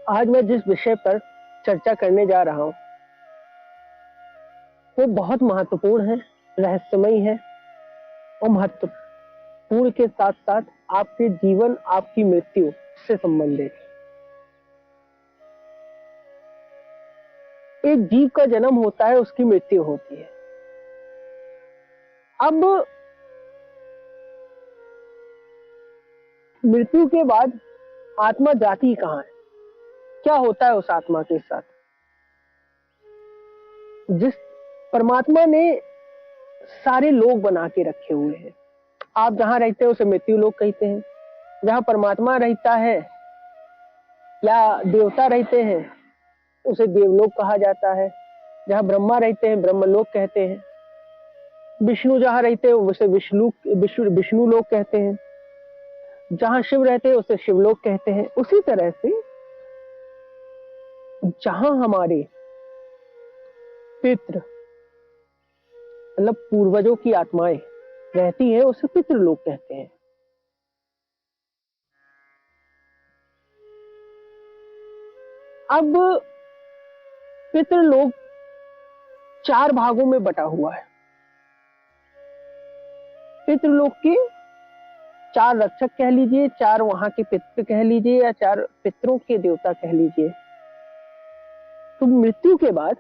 आज मैं जिस विषय पर चर्चा करने जा रहा हूं वो बहुत महत्वपूर्ण है, रहस्यमयी है और महत्वपूर्ण के साथ साथ आपके जीवन, आपकी मृत्यु से संबंधित। एक जीव का जन्म होता है, उसकी मृत्यु होती है। अब मृत्यु के बाद आत्मा जाती कहां है? क्या होता है उस आत्मा के साथ? जिस परमात्मा ने सारे लोग बना के रखे हुए हैं, आप जहां रहते हैं उसे मृत्यु लोक कहते हैं। जहां परमात्मा रहता है या देवता रहते हैं उसे देवलोक कहा जाता है। जहां ब्रह्मा रहते हैं ब्रह्मलोक कहते हैं। विष्णु जहां रहते हैं उसे विष्णु लोक कहते हैं। जहां शिव रहते हैं उसे शिवलोक कहते हैं। उसी तरह से जहां हमारे पितृ मतलब पूर्वजों की आत्माएं रहती हैं उसे पितृलोक कहते हैं। अब पितृलोक 4 भागों में बटा हुआ है। पितृलोक के 4 रक्षक कह लीजिए, 4 वहां के पितृ कह लीजिए या 4 पितरों के देवता कह लीजिए। तो मृत्यु के बाद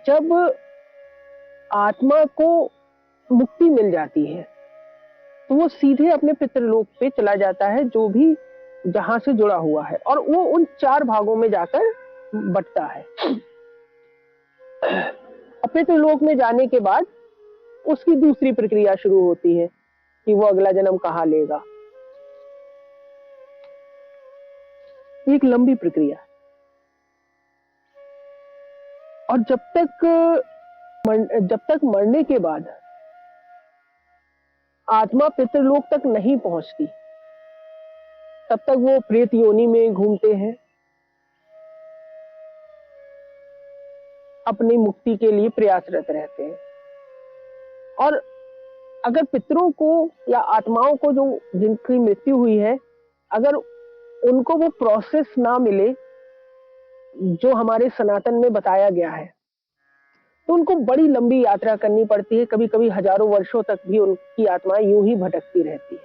जब आत्मा को मुक्ति मिल जाती है तो वो सीधे अपने पितृलोक पे चला जाता है, जो भी जहां से जुड़ा हुआ है, और वो उन 4 भागों में जाकर बटता है। पितृलोक में जाने के बाद उसकी दूसरी प्रक्रिया शुरू होती है कि वो अगला जन्म कहाँ लेगा। एक लंबी प्रक्रिया। और जब तक मरने के बाद आत्मा पितृलोक तक नहीं पहुंचती तब तक वो प्रेत योनि में घूमते हैं, अपनी मुक्ति के लिए प्रयासरत रहते हैं। और अगर पितरों को या आत्माओं को जो जिनकी मृत्यु हुई है, अगर उनको वो प्रोसेस ना मिले जो हमारे सनातन में बताया गया है तो उनको बड़ी लंबी यात्रा करनी पड़ती है। कभी कभी हजारों वर्षों तक भी उनकी आत्माएं यूं ही भटकती रहती है।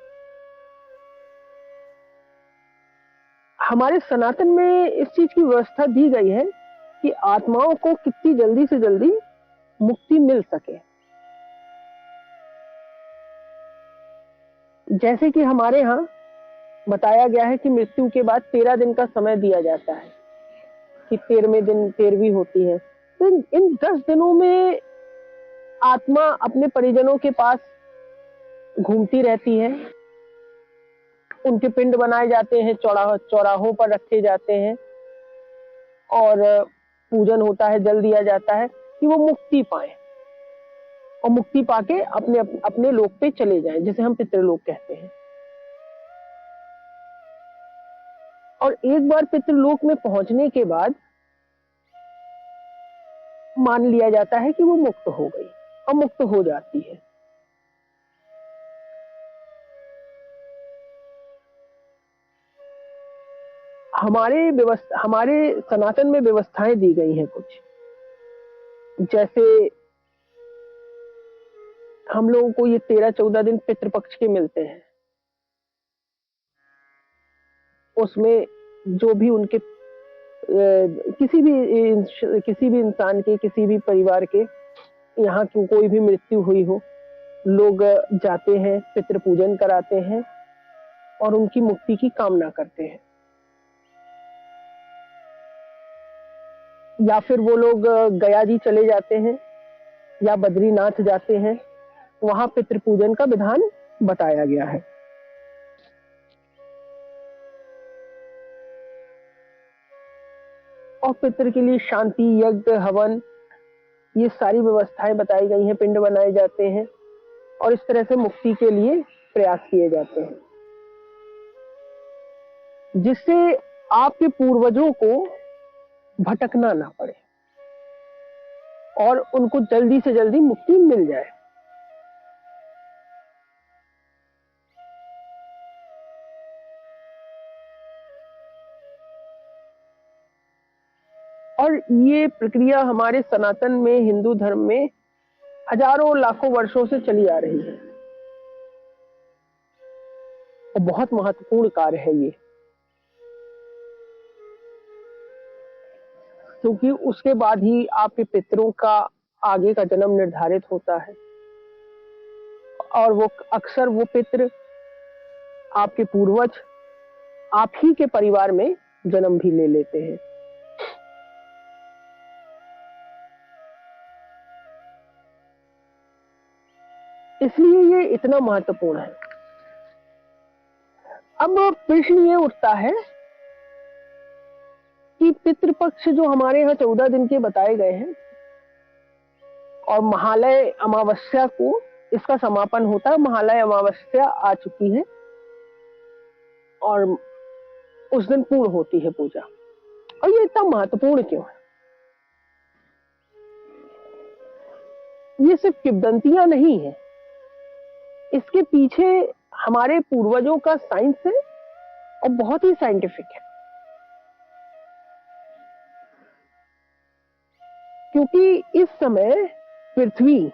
हमारे सनातन में इस चीज की व्यवस्था दी गई है कि आत्माओं को कितनी जल्दी से जल्दी मुक्ति मिल सके। जैसे कि हमारे यहाँ बताया गया है कि मृत्यु के बाद 13 दिन का समय दिया जाता है कि 13वें दिन 13वीं होती है। तो इन 10 दिनों में आत्मा अपने परिजनों के पास घूमती रहती है। उनके पिंड बनाए जाते हैं, चौराहों पर रखे जाते हैं और पूजन होता है, जल दिया जाता है कि वो मुक्ति पाए और मुक्ति पाके अपने अपने लोक पे चले जाएं, जिसे हम पितृलोक कहते हैं। और एक बार पितृलोक में पहुंचने के बाद मान लिया जाता है कि वो मुक्त हो गई और मुक्त हो जाती है। हमारे सनातन में व्यवस्थाएं दी गई हैं कुछ, जैसे हम लोगों को ये 13-14 दिन पितृपक्ष के मिलते हैं। उसमें जो भी उनके किसी भी इंसान के, किसी भी परिवार के यहाँ की कोई भी मृत्यु हुई हो, लोग जाते हैं, पितृ पूजन कराते हैं और उनकी मुक्ति की कामना करते हैं। या फिर वो लोग गया जी चले जाते हैं या बद्रीनाथ जाते हैं, वहां पितृ पूजन का विधान बताया गया है। और पितृ के लिए शांति, यज्ञ, हवन, ये सारी व्यवस्थाएं बताई गई हैं। पिंड बनाए जाते हैं और इस तरह से मुक्ति के लिए प्रयास किए जाते हैं, जिससे आपके पूर्वजों को भटकना ना पड़े और उनको जल्दी से जल्दी मुक्ति मिल जाए। ये प्रक्रिया हमारे सनातन में, हिंदू धर्म में हजारों लाखों वर्षों से चली आ रही है और बहुत महत्वपूर्ण कार्य है ये, क्योंकि उसके बाद ही आपके पितरों का आगे का जन्म निर्धारित होता है और वो अक्सर वो पितृ आपके पूर्वज आप ही के परिवार में जन्म भी ले लेते हैं। इसलिए ये इतना महत्वपूर्ण है। अब प्रश्न ये उठता है कि पितृपक्ष जो हमारे यहाँ 14 दिन के बताए गए हैं और महालय अमावस्या को इसका समापन होता है। महालय अमावस्या आ चुकी है और उस दिन पूर्ण होती है पूजा। और ये इतना महत्वपूर्ण क्यों है? ये सिर्फ किंवदंतियां नहीं है, इसके पीछे हमारे पूर्वजों का साइंस है और बहुत ही साइंटिफिक है। क्योंकि इस समय पृथ्वी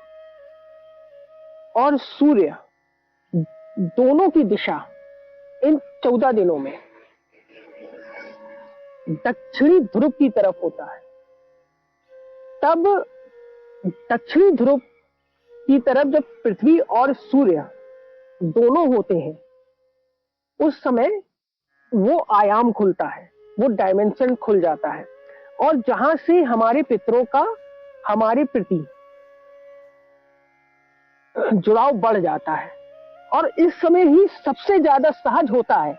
और सूर्य दोनों की दिशा इन 14 दिनों में दक्षिणी ध्रुव की तरफ होता है। तब दक्षिणी ध्रुव की तरफ जब पृथ्वी और सूर्य दोनों होते हैं, उस समय वो आयाम खुलता है, वो डायमेंशन खुल जाता है और जहां से हमारे पितरों का हमारे प्रति जुड़ाव बढ़ जाता है। और इस समय ही सबसे ज्यादा सहज होता है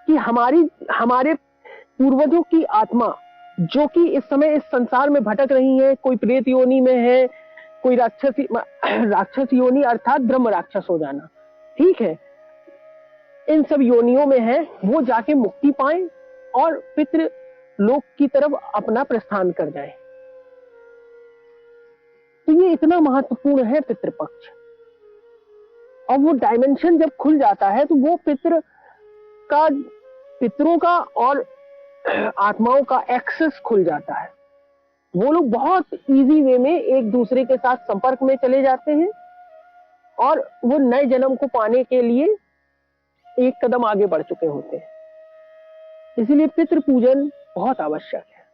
कि हमारे पूर्वजों की आत्मा जो कि इस समय इस संसार में भटक रही है, कोई प्रेत योनि में है, कोई राक्षस योनि अर्थात ब्रह्म राक्षस हो जाना, ठीक है, इन सब योनियों में है, वो जाके मुक्ति पाए और पितृ लोक की तरफ अपना प्रस्थान कर जाए। तो ये इतना महत्वपूर्ण है पितृपक्ष। और वो डायमेंशन जब खुल जाता है तो वो पितरों का और आत्माओं का एक्सेस खुल जाता है। वो लोग बहुत इजी वे में एक दूसरे के साथ संपर्क में चले जाते हैं और वो नए जन्म को पाने के लिए एक कदम आगे बढ़ चुके होते हैं। इसलिए पितृ पूजन बहुत आवश्यक है।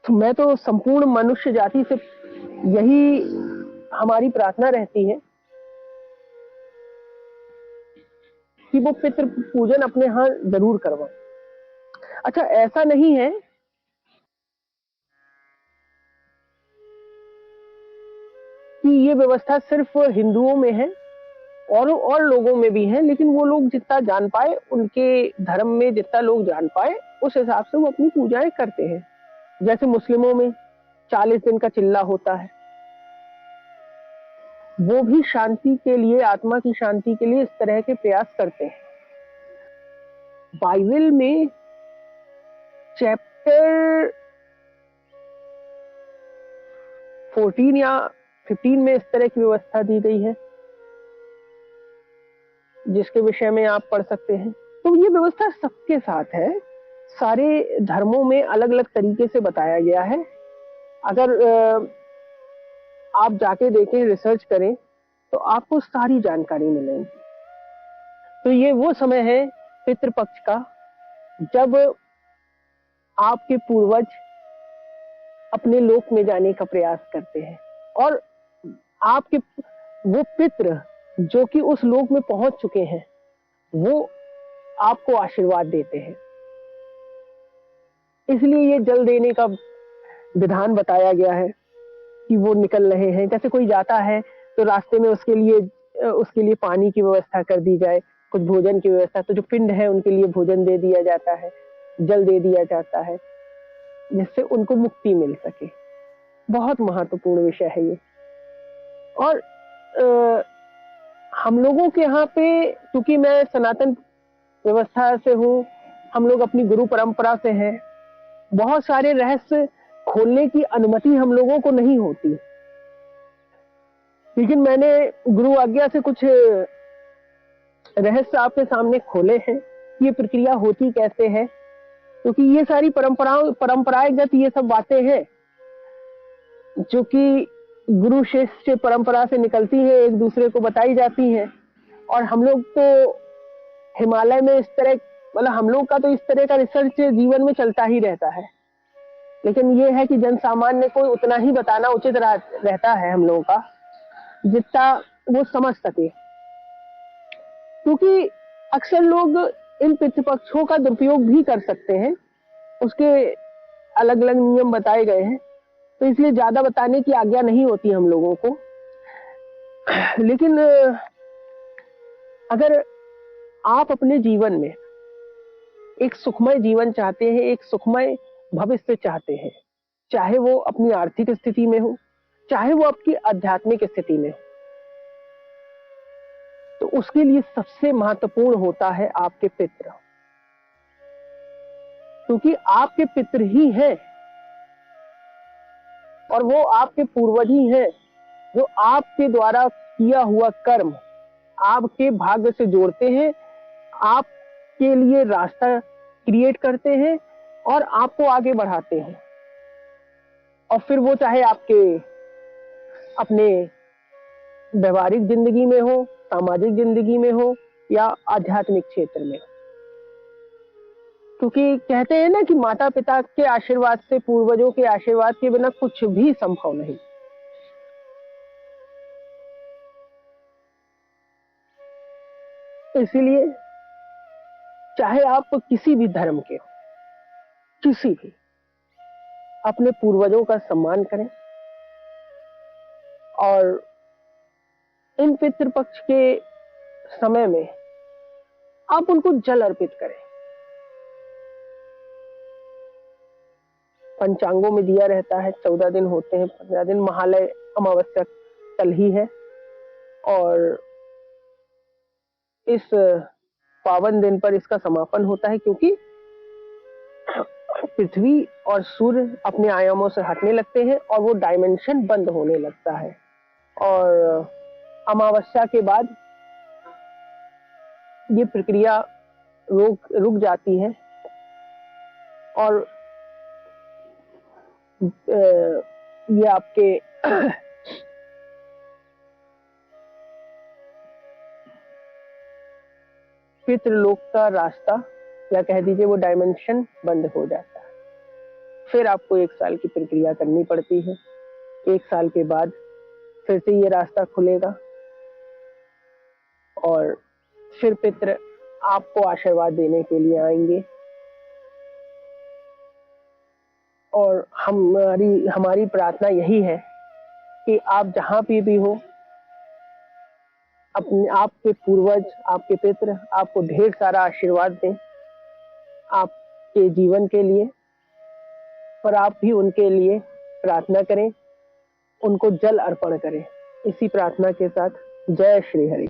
तो मैं तो संपूर्ण मनुष्य जाति से यही हमारी प्रार्थना रहती है कि वो पितृ पूजन अपने यहाँ जरूर करवाएं। अच्छा, ऐसा नहीं है कि ये व्यवस्था सिर्फ हिंदुओं में है और लोगों में भी है, लेकिन वो लोग जितना जान पाए, उनके धर्म में जितना लोग जान पाए, उस हिसाब से वो अपनी पूजाएं करते हैं। जैसे मुस्लिमों में 40 दिन का चिल्ला होता है, वो भी शांति के लिए, आत्मा की शांति के लिए इस तरह के प्रयास करते हैं। बाइबल में चैप्टर 14 या 15 में इस तरह की व्यवस्था दी गई है, जिसके विषय में आप पढ़ सकते हैं। तो ये व्यवस्था सबके साथ है, सारे धर्मों में अलग अलग तरीके से बताया गया है। अगर आप जाके देखें, रिसर्च करें, तो आपको सारी जानकारी मिलेगी। तो ये वो समय है पितृपक्ष का जब आपके पूर्वज अपने लोक में जाने का प्रयास करते हैं और आपके वो पितृ जो कि उस लोक में पहुंच चुके हैं, वो आपको आशीर्वाद देते हैं। इसलिए ये जल देने का विधान बताया गया है कि वो निकल रहे हैं। जैसे कोई जाता है तो रास्ते में उसके लिए पानी की व्यवस्था कर दी जाए, कुछ भोजन की व्यवस्था, तो जो पिंड है उनके लिए भोजन दे दिया जाता है, जल दे दिया जाता है, जिससे उनको मुक्ति मिल सके। बहुत महत्वपूर्ण विषय है ये। और हम लोगों के यहाँ पे, क्योंकि मैं सनातन व्यवस्था से हूँ, हम लोग अपनी गुरु परंपरा से हैं, बहुत सारे रहस्य खोलने की अनुमति हम लोगों को नहीं होती, लेकिन मैंने गुरु आज्ञा से कुछ रहस्य आपके सामने खोले हैं। ये प्रक्रिया होती कैसे है क्योंकि ये सारी परंपरागत ये सब बातें हैं जो कि गुरु शिष्य परंपरा से निकलती है, एक दूसरे को बताई जाती हैं। और हम लोग तो हिमालय में इस तरह, मतलब हम लोग का तो इस तरह का रिसर्च जीवन में चलता ही रहता है, लेकिन ये है कि जन सामान्य को उतना ही बताना उचित रहता है हम लोगों का जितना वो समझ सके। क्योंकि अक्सर लोग इन पितृपक्षों का दुरुपयोग भी कर सकते हैं, उसके अलग अलग नियम बताए गए हैं, तो इसलिए ज्यादा बताने की आज्ञा नहीं होती हम लोगों को। लेकिन अगर आप अपने जीवन में एक सुखमय जीवन चाहते हैं, एक सुखमय भविष्य चाहते हैं, चाहे वो अपनी आर्थिक स्थिति में हो, चाहे वो आपकी आध्यात्मिक स्थिति में हो, तो उसके लिए सबसे महत्वपूर्ण होता है आपके पितृ। क्योंकि आपके पितृ ही हैं और वो आपके पूर्वज ही हैं जो आपके द्वारा किया हुआ कर्म आपके भाग्य से जोड़ते हैं, आपके लिए रास्ता क्रिएट करते हैं और आपको आगे बढ़ाते हैं। और फिर वो चाहे आपके अपने व्यवहारिक जिंदगी में हो, सामाजिक जिंदगी में हो या आध्यात्मिक क्षेत्र में। क्योंकि कहते हैं ना कि माता पिता के आशीर्वाद से, पूर्वजों के आशीर्वाद के बिना कुछ भी संभव नहीं। इसीलिए चाहे आप किसी भी धर्म के हो, किसी भी, अपने पूर्वजों का सम्मान करें और इन पितृपक्ष के समय में आप उनको जल अर्पित करें। पंचांगों में दिया रहता है, 14 दिन होते हैं, 15 दिन। महालय अमावस्या कल ही है और इस पावन दिन पर इसका समापन होता है, क्योंकि पृथ्वी और सूर्य अपने आयामों से हटने लगते हैं और वो डायमेंशन बंद होने लगता है। और अमावस्या के बाद ये प्रक्रिया रुक जाती है और ये आपके पितृलोक का रास्ता, या कह दीजिए वो डायमेंशन बंद हो जाता है। फिर आपको 1 साल की प्रक्रिया करनी पड़ती है। 1 साल के बाद फिर से ये रास्ता खुलेगा और फिर पितृ आपको आशीर्वाद देने के लिए आएंगे। और हमारी प्रार्थना यही है कि आप जहां भी हो, अपने आपके पूर्वज, आपके पितृ आपको ढेर सारा आशीर्वाद दें आपके जीवन के लिए, और आप भी उनके लिए प्रार्थना करें, उनको जल अर्पण करें। इसी प्रार्थना के साथ जय श्री हरि।